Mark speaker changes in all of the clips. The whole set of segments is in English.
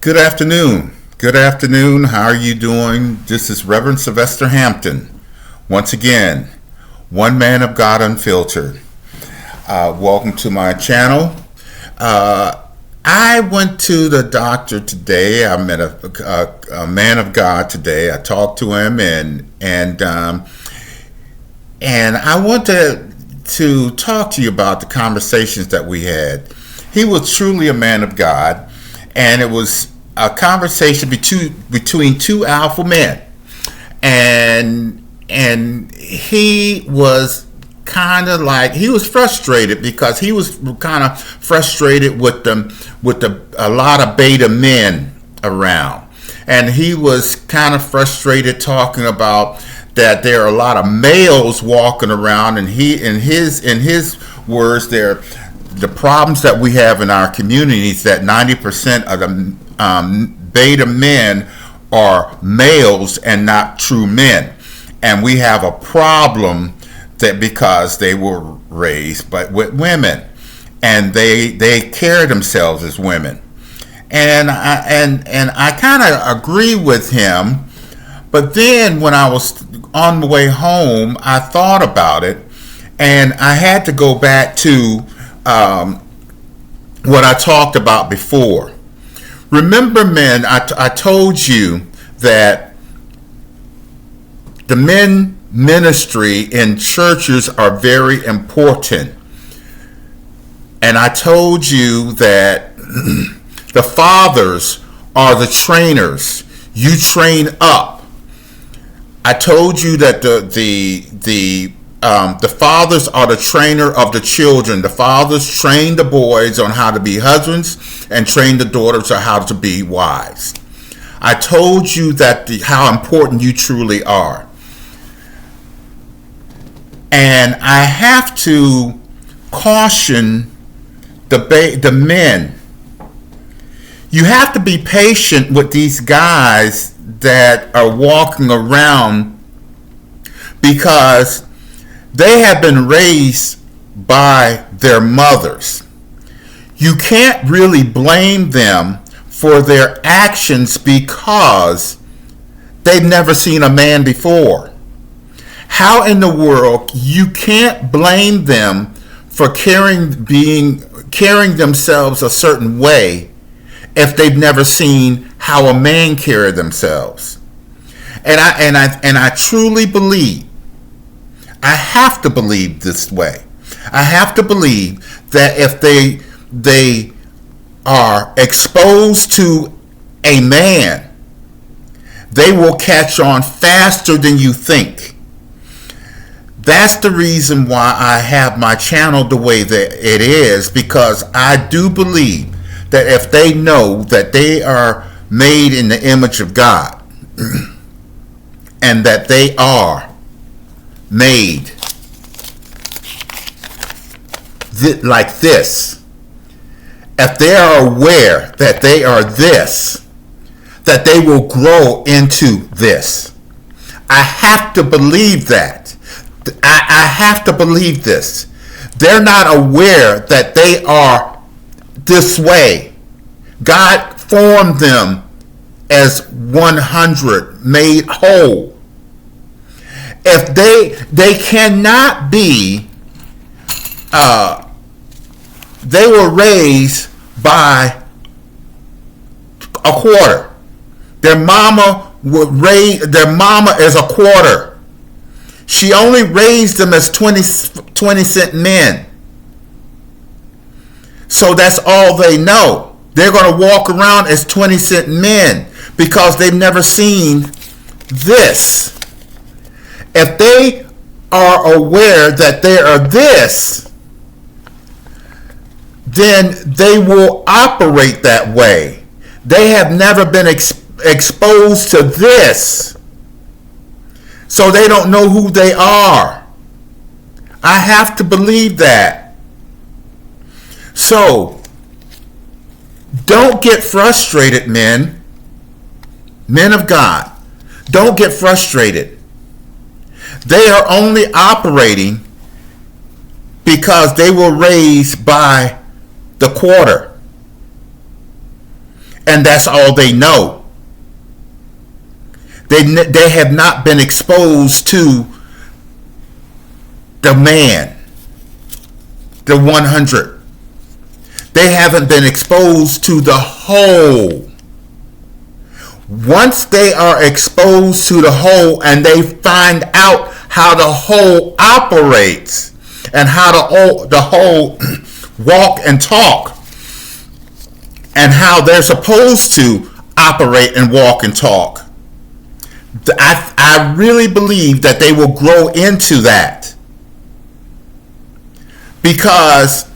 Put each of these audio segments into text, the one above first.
Speaker 1: Good afternoon. Good afternoon. How are you doing? This is Reverend Sylvester Hampton. Once again, One Man of God Unfiltered. Welcome to my channel. I went to the doctor today. I met a man of God today. I talked to him and I want to talk to you about the conversations that we had. He was truly a man of God, and it was a conversation between two alpha men, and he was kind of like, he was frustrated because he was kind of frustrated with a lot of beta men around, and he was kind of frustrated talking about that there are a lot of males walking around, and in his words, the problems that we have in our communities, that 90% of the beta men are males and not true men, and we have a problem that because they were raised but with women, and they carry themselves as women, and I kind of agree with him. But then when I was on the way home, I thought about it, and I had to go back to what I talked about before. Remember, men, I told you that the men ministry in churches are very important. And I told you that the fathers are the trainers. You train up. I told you that the fathers are the trainer of the children. The fathers train the boys on how to be husbands and train the daughters on how to be wives. I told you that how important you truly are. And I have to caution the men. You have to be patient with these guys that are walking around, because they have been raised by their mothers. You can't really blame them for their actions because they've never seen a man before. How in the world you can't blame them for carrying themselves a certain way if they've never seen how a man carry themselves? And I truly believe, I have to believe this way. I have to believe that if they are exposed to a man, they will catch on faster than you think. That's the reason why I have my channel the way that it is, because I do believe that if they know that they are made in the image of God and that they are made like this, if they are aware that they are this, that they will grow into this. I have to believe that. I have to believe this. They're not aware that they are this way. God formed them as 100, made whole. If they cannot be, they were raised by a quarter. Their mama is a quarter. She only raised them as 20-cent men. So that's all they know. They're going to walk around as 20-cent men because they've never seen this. If they are aware that they are this, then they will operate that way. They have never been exposed to this, so they don't know who they are. I have to believe that. So don't get frustrated, men of God. Don't get frustrated. They are only operating because they were raised by the quarter. and that's all they know. They have not been exposed to the man, the 100. They haven't been exposed to the whole. Once they are exposed to the whole and they find out how the whole operates and how the whole walk and talk and how they're supposed to operate and walk and talk, I really believe that they will grow into that, because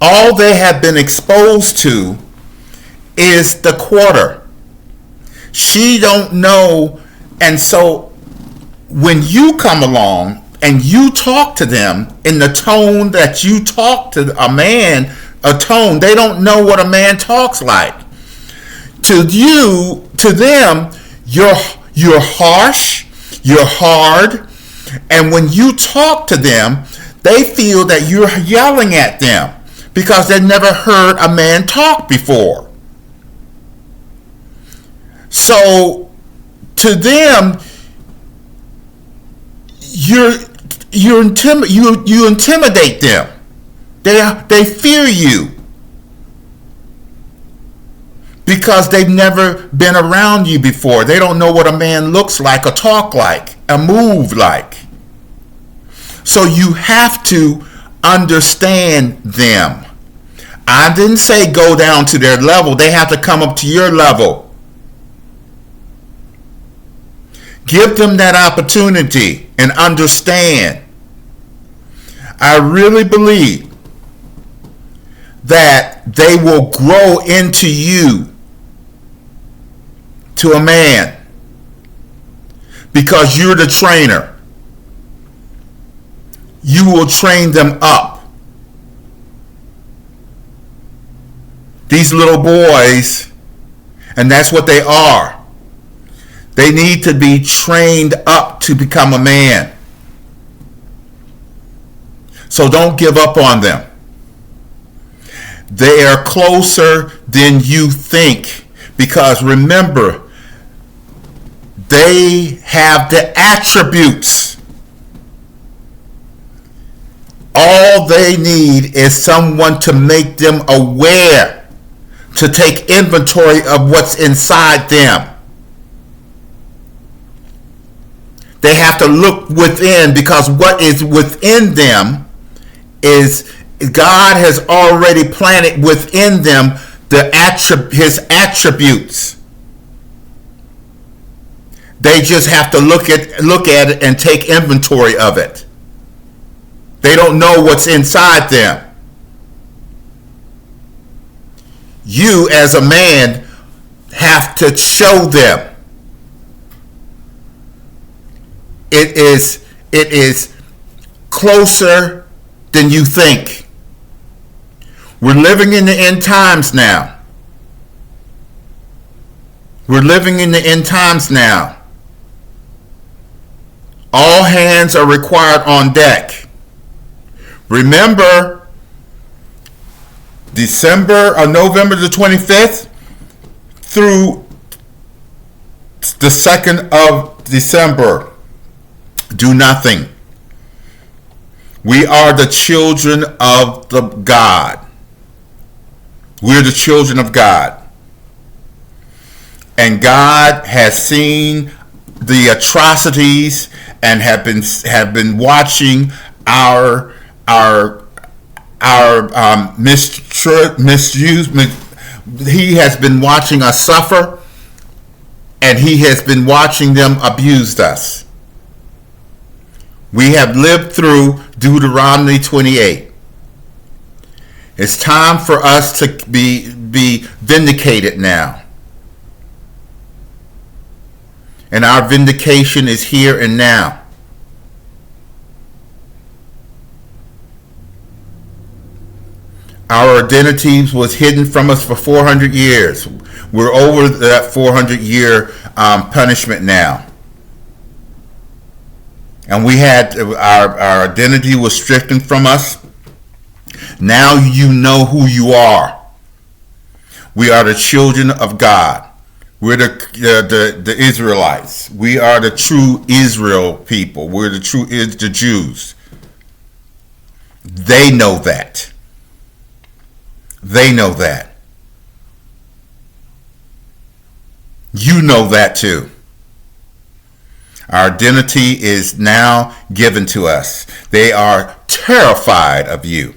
Speaker 1: all they have been exposed to is the quarter. She don't know. And so when you come along and you talk to them in the tone that you talk to a man, a tone, they don't know what a man talks like. To them, you're harsh, you're hard, and when you talk to them, they feel that you're yelling at them because they've never heard a man talk before. So to them, you intimidate them. They fear you because they've never been around you before. They don't know what a man looks like, or talk like, or move like. So you have to understand them. I didn't say go down to their level. They have to come up to your level. Give them that opportunity and understand. I really believe that they will grow into you, to a man, because you're the trainer. You will train them up. These little boys, and that's what they are. They need to be trained up to become a man. So don't give up on them. They are closer than you think, because remember, they have the attributes. All they need is someone to make them aware, to take inventory of what's inside them. They have to look within, because what is within them is God has already planted within them his attributes. They just have to look at it and take inventory of it. They don't know what's inside them. You as a man have to show them. It is closer than you think. We're living in the end times now. We're living in the end times now. All hands are required on deck. Remember, November the 25th through the 2nd of December, do nothing. We are the children of the God. We're the children of God. And God has seen the atrocities and have been watching our misuse. He has been watching us suffer, and he has been watching them abuse us. We have lived through Deuteronomy 28. It's time for us to be vindicated now. And our vindication is here and now. Our identity was hidden from us for 400 years. We're over that 400-year punishment now. And we had our identity was stricken from us. Now you know who you are. We are the children of God. We're the Israelites. We are the true Israel people. We're the Jews. They know that. They know that. You know that too. Our identity is now given to us. They are terrified of you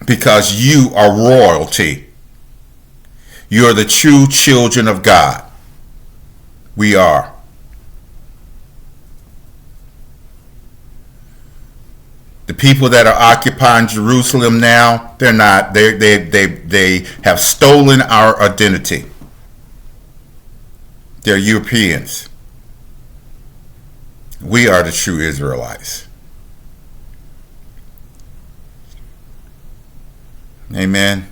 Speaker 1: because you are royalty. You are the true children of God. We are. The people that are occupying Jerusalem now, they're not. They have stolen our identity. They're Europeans. We are the true Israelites. Amen.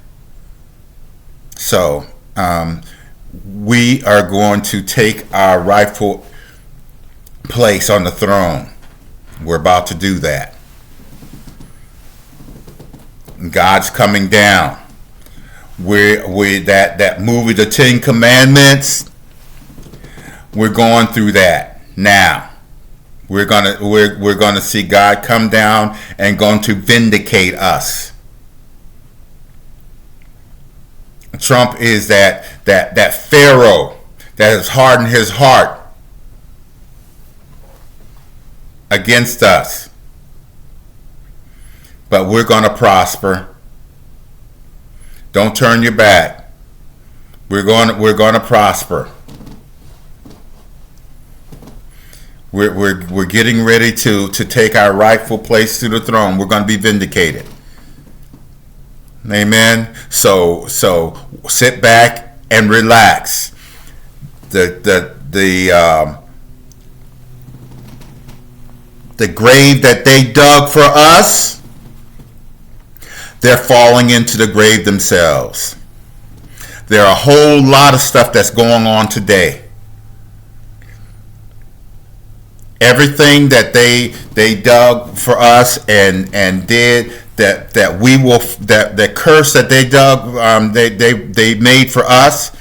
Speaker 1: So, we are going to take our rightful place on the throne. We're about to do that. God's coming down. We that movie, The Ten Commandments. We're going through that now. We're gonna see God come down and going to vindicate us. Trump is that Pharaoh that has hardened his heart against us. But we're going to prosper. Don't turn your back. We're going to prosper. We're getting ready to take our rightful place to the throne. We're going to be vindicated. Amen. So sit back and relax. The grave that they dug for us, they're falling into the grave themselves. There are a whole lot of stuff that's going on today. Everything that they dug for us and did that we will that curse that they dug they made for us,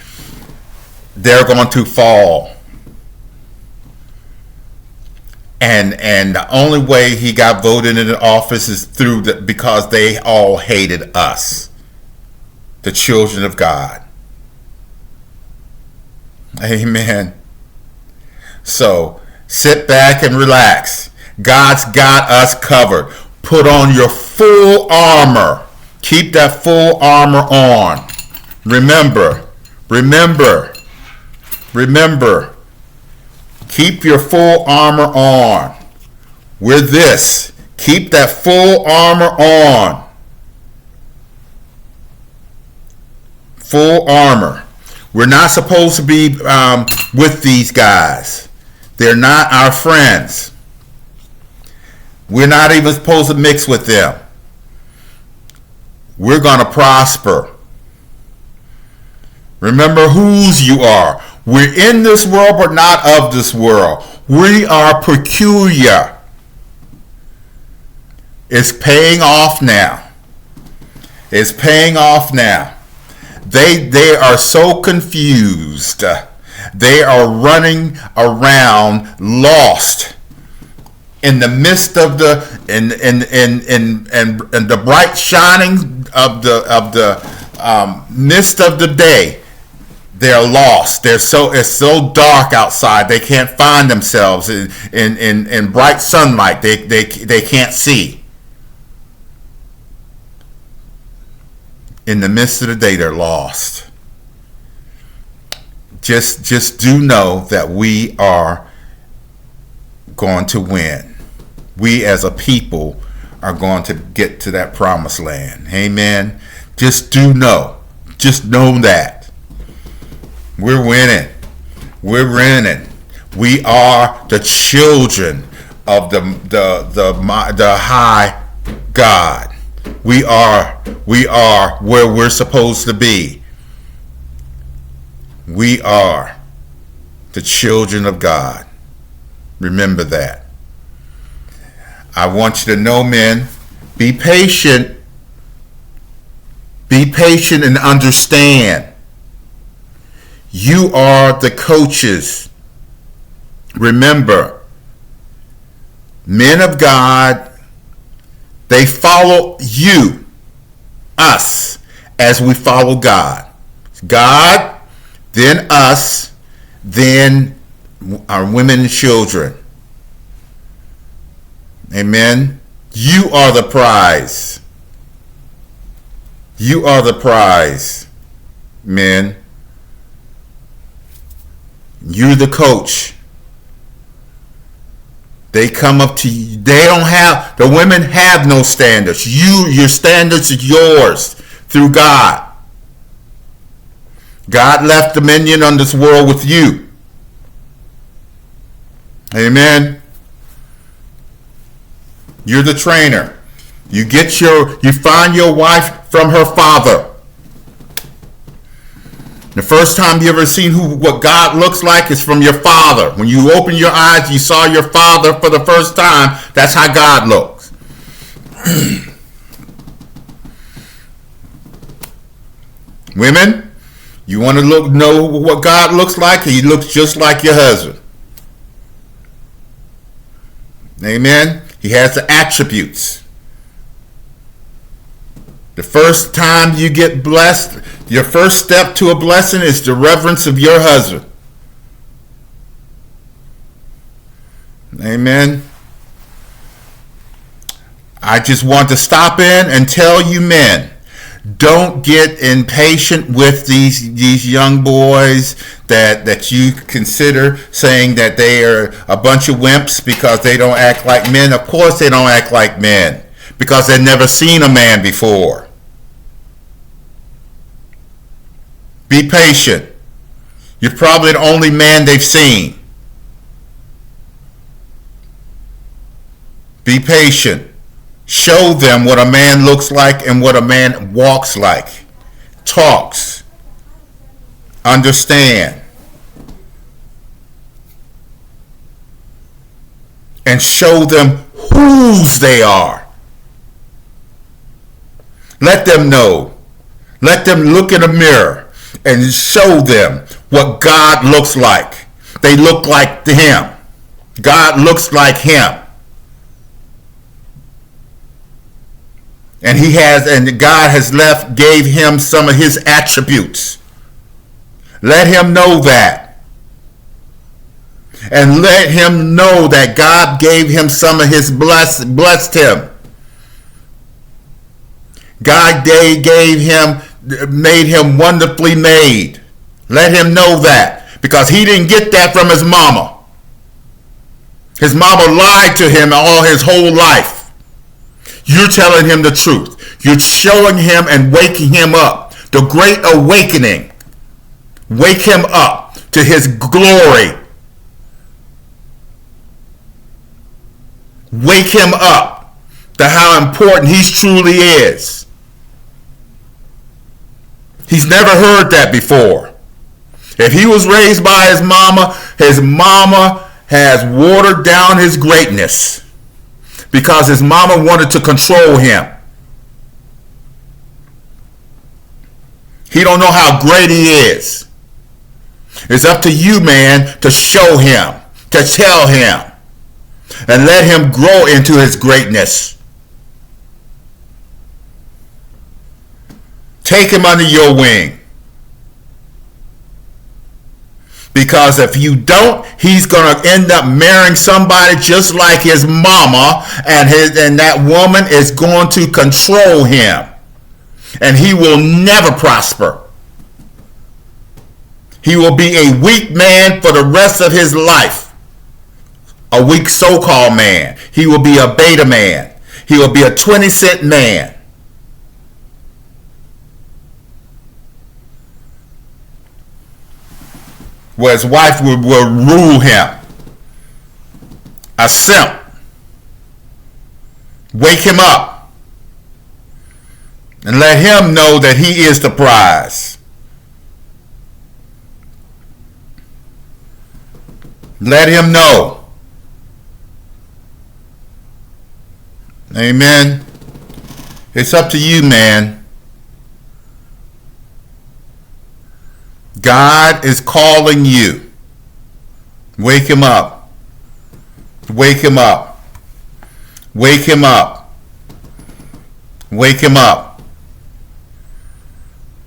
Speaker 1: they're going to fall. And the only way he got voted into office is because they all hated us, the children of God. Amen. So sit back and relax. God's got us covered. Put on your full armor. Keep that full armor on. Remember. Keep your full armor on. With this, keep that full armor on. Full armor. We're not supposed to be with these guys. They're not our friends. We're not even supposed to mix with them. We're going to prosper. Remember whose you are. We're in this world, but not of this world. We are peculiar. It's paying off now. It's paying off now. They are so confused. They are running around lost in the midst of the in the bright shining of the midst of the day. They're lost. It's so dark outside. They can't find themselves in bright sunlight. They can't see. In the midst of the day, they're lost. Just do know that we are going to win. We as a people are going to get to that promised land. Amen. Just know that. We're winning. We're winning. We are the children of the high God. We are where we're supposed to be. We are the children of God. Remember that. I want you to know, men, be patient. Be patient and understand. You are the coaches. Remember, men of God, they follow you, us, as we follow God. God, then us, then our women and children. Amen. You are the prize. You are the prize, men. You're the coach. They come up to you. They don't have, the women have no standards. Your standards are yours through God. God left dominion on this world with you. Amen. You're the trainer. You find your wife from her father. The first time you ever seen what God looks like is from your father. When you open your eyes, you saw your father for the first time. That's how God looks. Women, you want to know what God looks like? He looks just like your husband. Amen. He has the attributes. The first time you get blessed, your first step to a blessing is the reverence of your husband. Amen. I just want to stop in and tell you men, don't get impatient with these young boys that you consider saying that they are a bunch of wimps because they don't act like men. Of course they don't act like men because they've never seen a man before. Be patient. You're probably the only man they've seen. Be patient. Show them what a man looks like and what a man walks like. Talks. Understand. And show them whose they are. Let them know. Let them look in a mirror and show them what God looks like. They look like him. God looks like him. And God gave him some of his attributes. Let him know that. And let him know that God gave him some of his blessed him. God gave him, made him wonderfully made. Let him know that, because he didn't get that from his mama. His mama lied to him all his whole life. You're telling him the truth. You're showing him and waking him up. The great awakening. Wake him up to his glory. Wake him up to how important he truly is. He's never heard that before. If he was raised by his mama has watered down his greatness because his mama wanted to control him. He don't know how great he is. It's up to you, man, to show him, to tell him, and let him grow into his greatness. Take him under your wing. Because if you don't, he's going to end up marrying somebody just like his mama, and that woman is going to control him. And he will never prosper. He will be a weak man for the rest of his life. A weak so-called man. He will be a beta man. He will be a 20-cent man. Where his wife will rule him. A simp. Wake him up. And let him know that he is the prize. Let him know. Amen. It's up to you, man. God is calling you. Wake him up. Wake him up. Wake him up. Wake him up.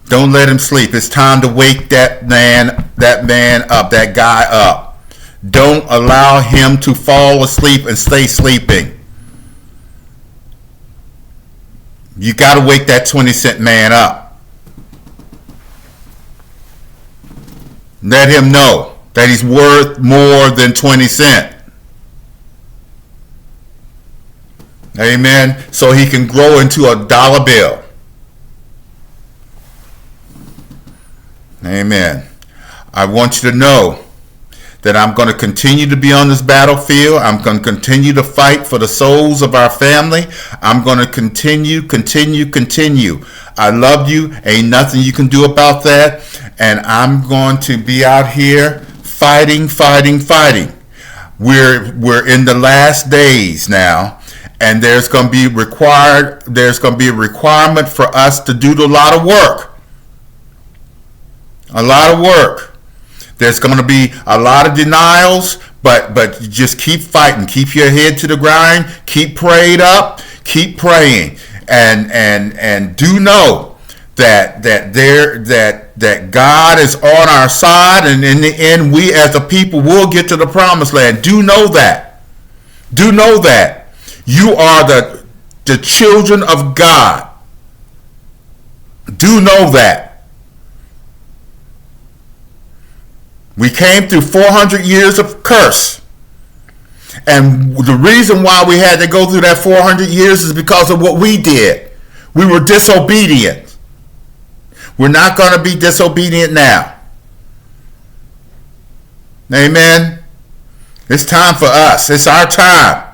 Speaker 1: Don't let him sleep. It's time to wake that man up, that guy up. Don't allow him to fall asleep and stay sleeping. You got to wake that 20-cent man up. Let him know that he's worth more than 20 cents. Amen. So he can grow into a dollar bill. Amen. I want you to know that I'm going to continue to be on this battlefield. I'm going to continue to fight for the souls of our family. I'm going to continue. I love you. Ain't nothing you can do about that. And I'm going to be out here fighting. We're in the last days now, and there's going to be a requirement for us to do a lot of work. A lot of work. There's going to be a lot of denials, but just keep fighting. Keep your head to the ground. Keep prayed up. Keep praying, and do know that God is on our side, and in the end, we as a people will get to the promised land. Do know that. Do know that you are the children of God. Do know that. We came through 400 years of curse. And the reason why we had to go through that 400 years is because of what we did. We were disobedient. We're not going to be disobedient now. Amen. It's time for us. It's our time.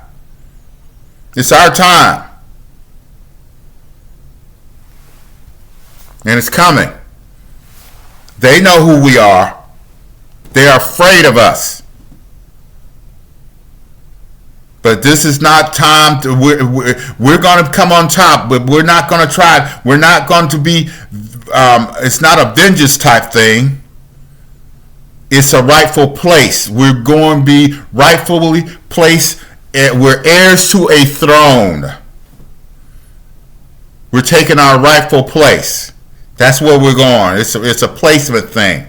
Speaker 1: It's our time. And it's coming. They know who we are. They are afraid of us. But this is not time to, we're going to come on top, but we're not going to try. We're not going to be, it's not a vengeance type thing. It's a rightful place. We're going to be rightfully placed. We're heirs to a throne. We're taking our rightful place. That's where we're going. It's a placement thing.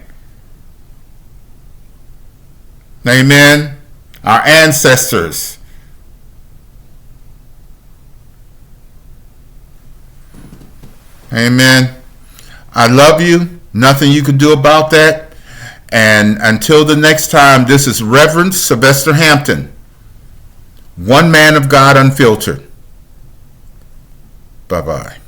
Speaker 1: Amen. Our ancestors. Amen. I love you. Nothing you can do about that. And until the next time, this is Reverend Sylvester Hampton, one man of God unfiltered. Bye-bye.